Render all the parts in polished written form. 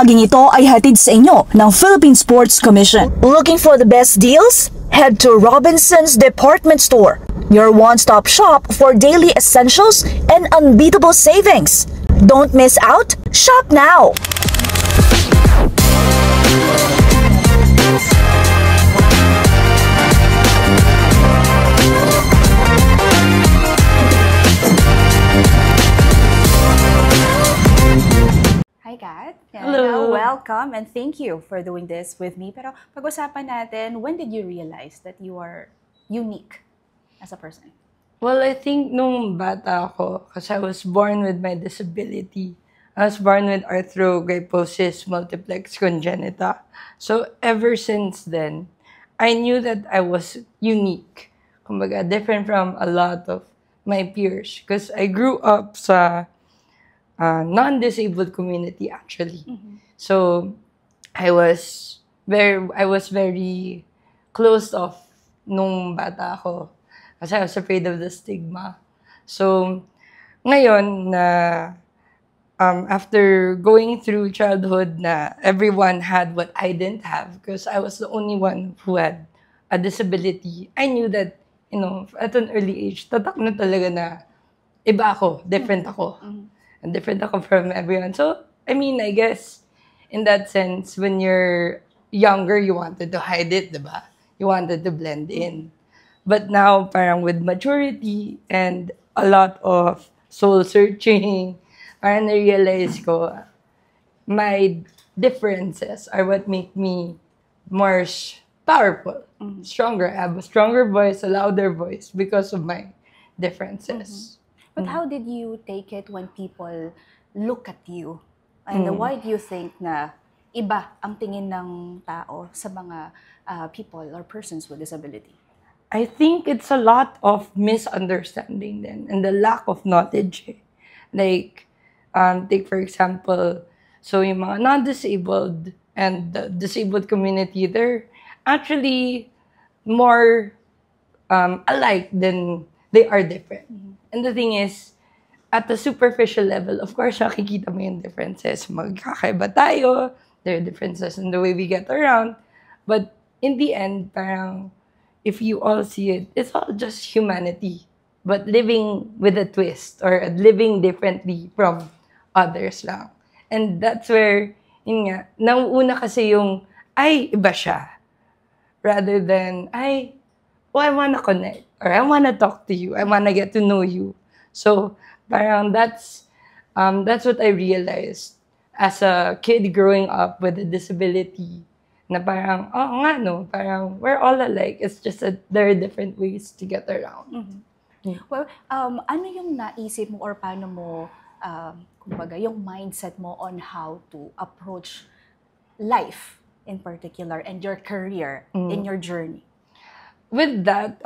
bahaging ito ay hatid sa inyo ng Philippine Sports Commission. Looking for the best deals? Head to Robinson's Department Store, your one-stop shop for daily essentials and unbeatable savings. Don't miss out. Shop now. Hi, Kat. Hello. Welcome and thank you for doing this with me. Pero pag-usapan natin, when did you realize that you are unique as a person? Well, I think nung bata ako, kasi I was born with my disability. I was born with arthrogryposis multiplex congenita. So ever since then, I knew that I was unique. Kumbaga, different from a lot of my peers. Because I grew up sa non-disabled community actually. So I was very closed off nung bata ako kasi I was afraid of the stigma. So ngayon na after going through childhood na everyone had what I didn't have because I was the only one who had a disability, I knew that, you know, at an early age, tatak na talaga na iba ako, different ako. And different ako from everyone. So, I mean, I guess, in that sense, when you're younger, you wanted to hide it, diba? You wanted to blend in. But now, parang with maturity and a lot of soul-searching, parang na-realize ko, my differences are what make me more powerful, stronger. I have a stronger voice, a louder voice because of my differences. But how did you take it when people look at you? And why do you think na iba ang tingin ng tao sa mga people or persons with disability? I think it's a lot of misunderstanding then and the lack of knowledge. Like, take for example, so yung mga non-disabled and the disabled community, they're actually more alike than they are different. And the thing is, at the superficial level, of course, nakikita mo yung differences. Magkakaiba tayo. There are differences in the way we get around. But in the end, parang, if you all see it, it's all just humanity. But living with a twist or living differently from others lang. And that's where, yun nga, nauuna kasi yung, ay, iba siya. Rather than, ay, I wanna connect. Or I wanna talk to you. I wanna get to know you. So, parang that's what I realized as a kid growing up with a disability. Na parang, oh nga no, parang we're all alike. It's just that there are different ways to get around. Well, ano yung naisip mo or paano mo, kumbaga, yung mindset mo on how to approach life in particular and your career in your journey? With that,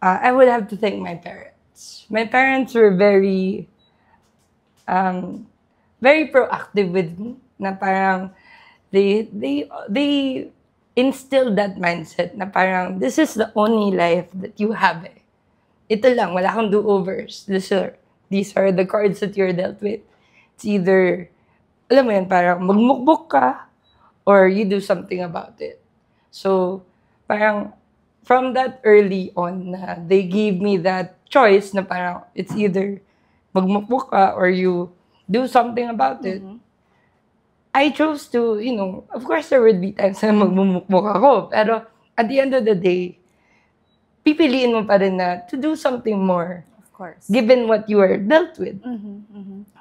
I would have to thank my parents. My parents were very proactive with me. Na parang they instilled that mindset na parang this is the only life that you have. Ito lang, wala kang do-overs. These are the cards that you're dealt with. It's either, alam mo yan, parang magmukbok ka or you do something about it. So, parang from that early on, they gave me that choice na parang it's either magmukbok ka or you do something about it. I chose to, you know, of course there would be times na magmumukbok ako, pero at the end of the day, pipiliin mo pa rin na to do something more. Of course. Given what you are dealt with.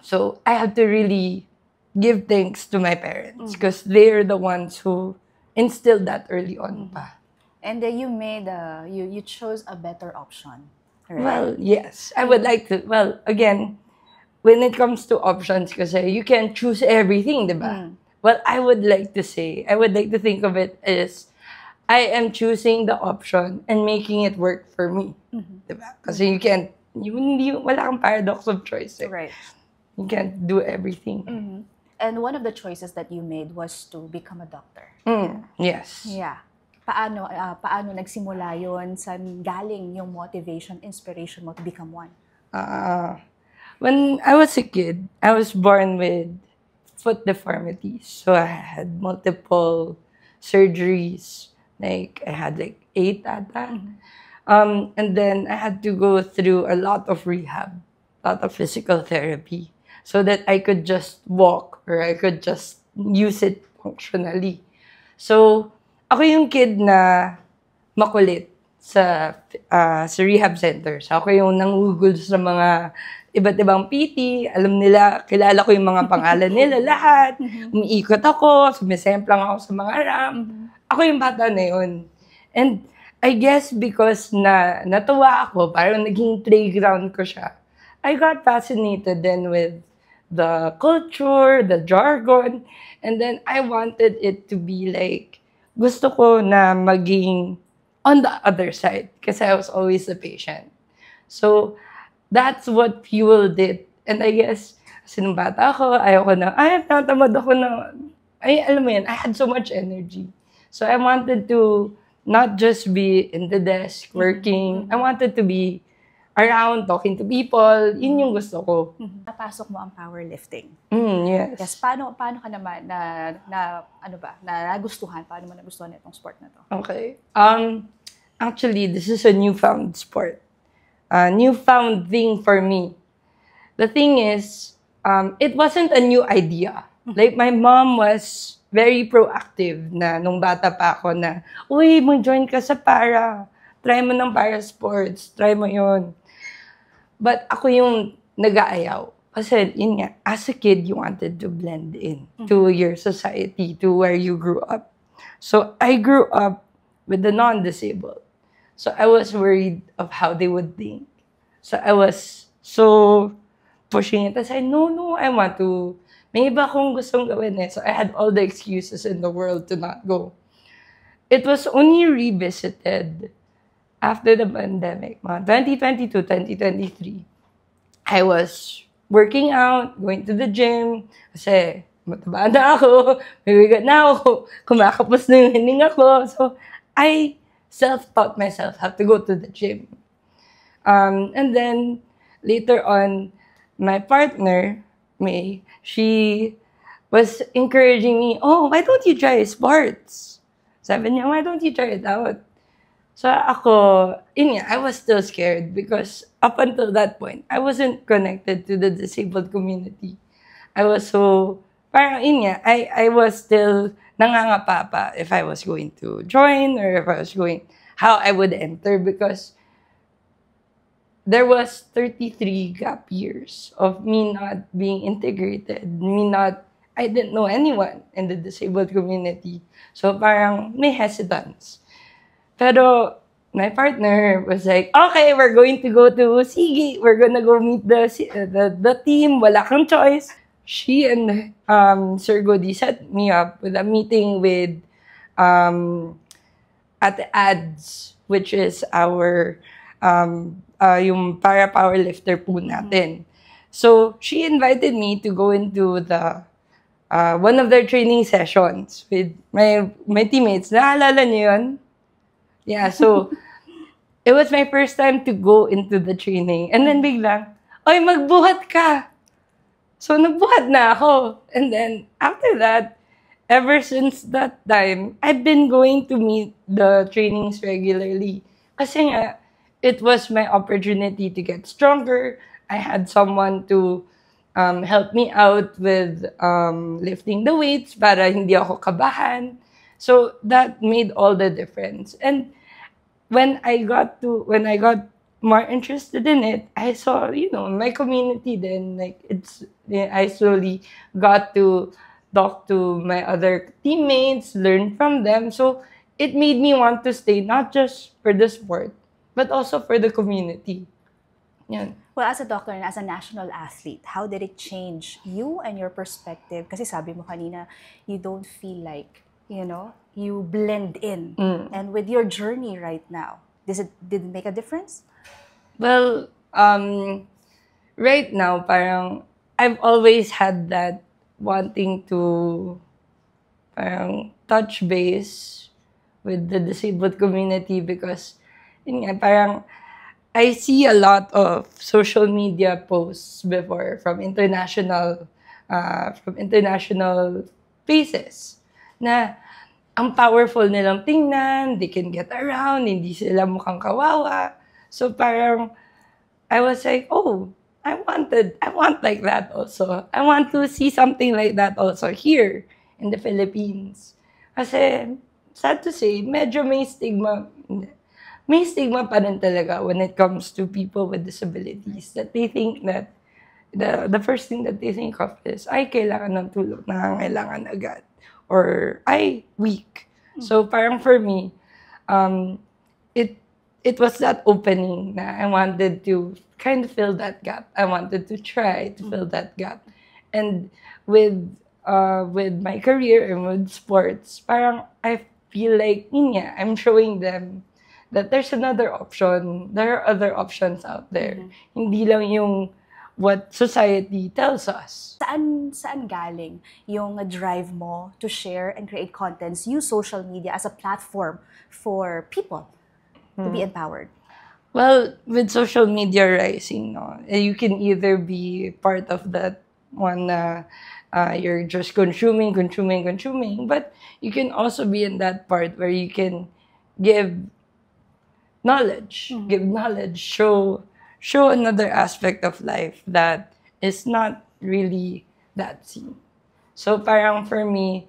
So I have to really give thanks to my parents because they're the ones who instilled that early on pa. And you made you chose a better option, right? Well, yes. I would like to, well, again, when it comes to options kasi you can choose everything, diba? Well, I would like to think of it as I am choosing the option and making it work for me. Diba? Kasi wala kang paradox of choice. Right. You can't do everything. And one of the choices that you made was to become a doctor. Yes. Yeah. Paano nagsimula yon? Saan galing yung motivation, inspiration mo to become one? When I was a kid, I was born with foot deformities. So I had multiple surgeries. Like, I had like 8 at that. And then I had to go through a lot of rehab, a lot of physical therapy, so that I could just walk or I could just use it functionally. So, ako yung kid na makulit sa rehab center. So, ako yung nangugol sa mga iba't ibang PT. Alam nila, kilala ko yung mga pangalan nila lahat. Umiikot ako, sumisemplang ako sa mga ramp. Ako yung bata na yun. And I guess because natuwa ako, parang naging playground ko siya. I got fascinated then with the culture, the jargon, and then I wanted it to be like, gusto ko na maging on the other side kasi I was always the patient. So, that's what fueled it. And I guess, kasi nung bata ako, ayoko na, natamad ako na, alam mo yan, I had so much energy. So, I wanted to not just be in the desk working. I wanted to be around, talking to people. Yun yung gusto ko. Napasok mo ang powerlifting. Yes. Yes, paano ka naman nagustuhan? Paano mo nagustuhan itong sport na to? Okay. Actually, this is a newfound sport. A newfound thing for me. The thing is, it wasn't a new idea. Like, my mom was very proactive na nung bata pa ako na, uy, mag-join ka sa para. Try mo ng para sports. Try mo yun. But ako yung nag-aayaw. Kasi, yun nga, as a kid, you wanted to blend in to your society, to where you grew up. So, I grew up with the non-disabled. So, I was worried of how they would think. So, I was so pushing it. I said, no, I want to. May iba akong gustong gawin eh. So, I had all the excuses in the world to not go. It was only revisited after the pandemic, 2022, 2023. I was working out, going to the gym, kasi mataba na ako, may bigat na ako, kumakapos na yung hininga ko. So, I self-taught myself how to go to the gym. And then, later on, my partner, May, she was encouraging me, oh, why don't you try sports? Sabi niya, why don't you try it out? So ako, I was still scared because up until that point, I wasn't connected to the disabled community. I was so, parang I was still nangangapa pa if I was going to join or if I was how I would enter because there was 33 gap years of me not being integrated, I didn't know anyone in the disabled community. So parang may hesitance. Pero my partner was like, okay, we're going to go to Sige. We're gonna go meet the team. Wala kang choice. She and Sir Godi set me up with a meeting with Ate Ads, which is our yung para powerlifter po natin. So, she invited me to go into the one of their training sessions with my teammates. Naalala niyo yun? Yeah, so, it was my first time to go into the training. And then biglang, oy, magbuhat ka! So, nagbuhat na ako. And then, after that, ever since that time, I've been going to meet the trainings regularly. Kasi nga, it was my opportunity to get stronger. I had someone to help me out with lifting the weights para hindi ako kabahan. So that made all the difference. And when I got more interested in it, I saw, my community then, I slowly got to talk to my other teammates, learn from them. So it made me want to stay not just for the sport, but also for the community. Yan. Well, as a doctor and as a national athlete, how did it change you and your perspective? Kasi sabi mo kanina, you don't feel like, you blend in. And with your journey right now, did it make a difference? Well, right now, parang, I've always had that wanting to parang touch base with the disabled community because parang I see a lot of social media posts before from international from international places na ang powerful nilang tingnan, they can get around, hindi sila mukhang kawawa. So parang, I was like, oh, I want like that also. I want to see something like that also here in the Philippines. Kasi, sad to say, medyo may stigma. May stigma pa rin talaga when it comes to people with disabilities, that they think that the first thing that they think of is, ay, kailangan ng tulong, nangangailangan agad. Or, ay, weak. So, parang for me, it was that opening na I wanted to kind of fill that gap. I wanted to try to fill that gap. And with my career and with sports, parang I feel like, I'm showing them that there's another option. There are other options out there. Hindi lang yung what society tells us. Saan galing yung drive mo to share and create contents, use social media as a platform for people to be empowered? Well, with social media rising, no, you can either be part of that one, you're just consuming, but you can also be in that part where you can give knowledge, show another aspect of life that is not really that seen. So parang for me,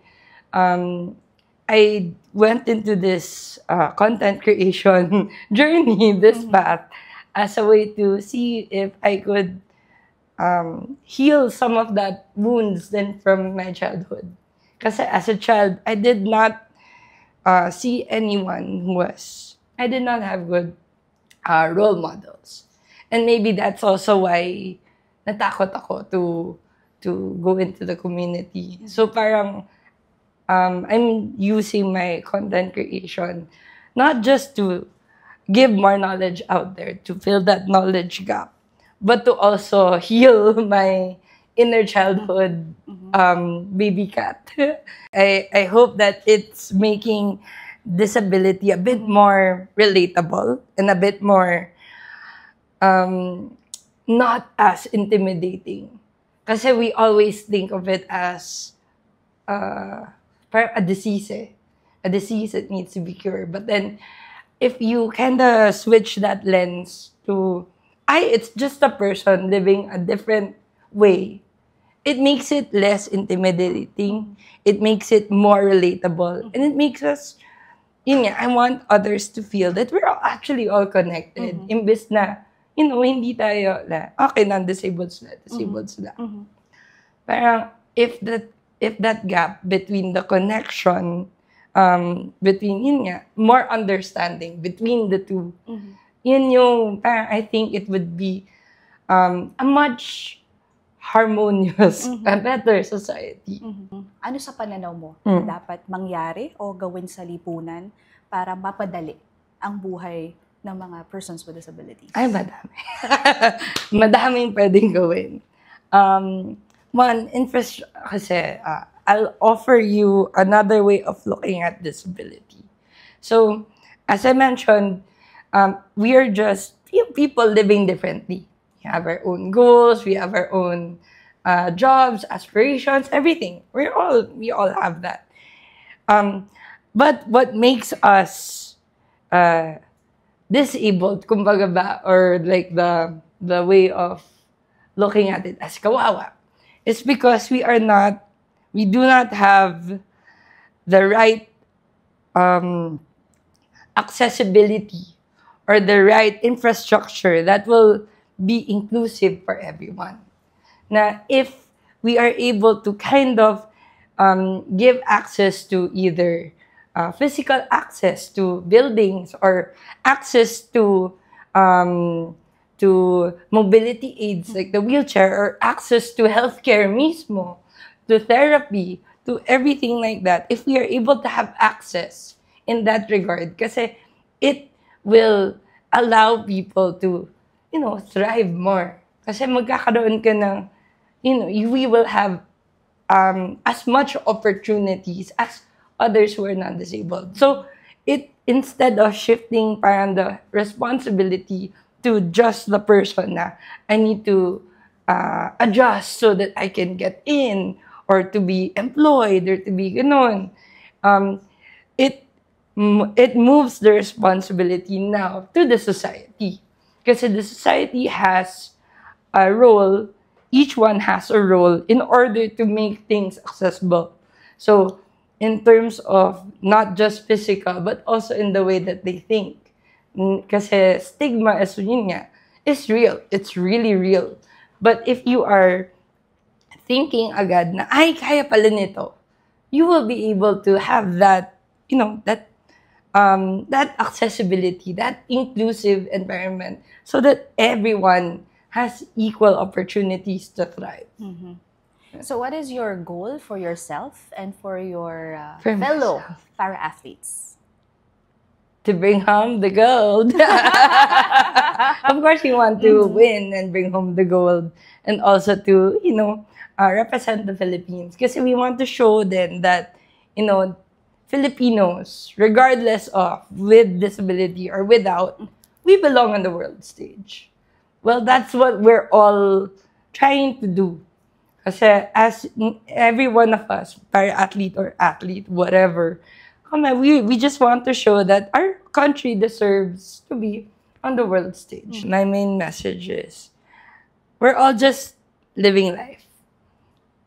I went into this content creation journey, this path, as a way to see if I could heal some of that wounds then from my childhood. Kasi as a child, I did not see anyone I did not have good role models. And maybe that's also why natakot ako to go into the community. So parang I'm using my content creation not just to give more knowledge out there, to fill that knowledge gap, but to also heal my inner childhood baby cat. I hope that it's making disability a bit more relatable and a bit more not as intimidating. Kasi we always think of it as a disease, a disease that needs to be cured. But then, if you kind of switch that lens to, it's just a person living a different way, it makes it less intimidating. It makes it more relatable. And it makes us, I want others to feel that we're actually all connected. Imbes na, hindi tayo na, okay, non-disabled sila. Parang, if that gap between the connection, between, more understanding between the two, yun yung, parang I think it would be a much harmonious, a better society. Ano sa pananaw mo na dapat mangyari o gawin sa lipunan para mapadali ang buhay ng mga persons with disabilities? Ay, madami. Madaming pwedeng gawin. One, kasi, I'll offer you another way of looking at disability. So, as I mentioned, we are just people living differently. We have our own goals, we have our own jobs, aspirations, everything. We all have that. But what makes us disabled, kumbaga ba, or like the way of looking at it as kawawa, is because we do not have the right accessibility or the right infrastructure that will be inclusive for everyone. Na if we are able to kind of give access to either physical access to buildings or access to mobility aids like the wheelchair, or access to healthcare mismo, to therapy, to everything like that, if we are able to have access in that regard, kasi it will allow people to, thrive more. Kasi magkakaroon ka ng, we will have as much opportunities as others who are non-disabled. So, instead of shifting parang the responsibility to just the person na I need to adjust so that I can get in or to be employed or to be ganon. Um, it moves the responsibility now to the society. Because the society has a role, each one has a role in order to make things accessible. So, in terms of not just physical, but also in the way that they think. Kasi stigma yun nga, is real. It's really real. But if you are thinking agad na, ay, kaya pala nito, you will be able to have that, that accessibility, that inclusive environment, so that everyone has equal opportunities to thrive. So what is your goal for yourself and for your For fellow myself. para-athletes? To bring home the gold. Of course, we want to win and bring home the gold, and also to, represent the Philippines. Because we want to show them that, Filipinos, regardless of with disability or without, we belong on the world stage. Well, that's what we're all trying to do. Kasi as every one of us, para-athlete or athlete, whatever, we just want to show that our country deserves to be on the world stage. My main message is, we're all just living life.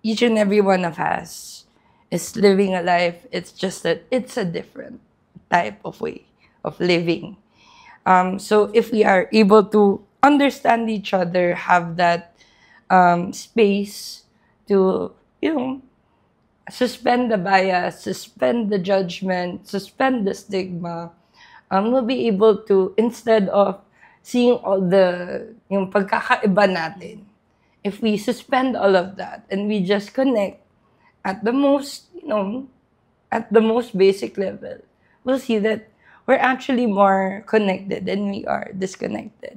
Each and every one of us is living a life. It's just that it's a different type of way of living. So if we are able to understand each other, have that space to, suspend the bias, suspend the judgment, suspend the stigma, we'll be able to, instead of seeing all yung pagkakaiba natin, if we suspend all of that and we just connect at the most, at the most basic level, we'll see that we're actually more connected than we are disconnected.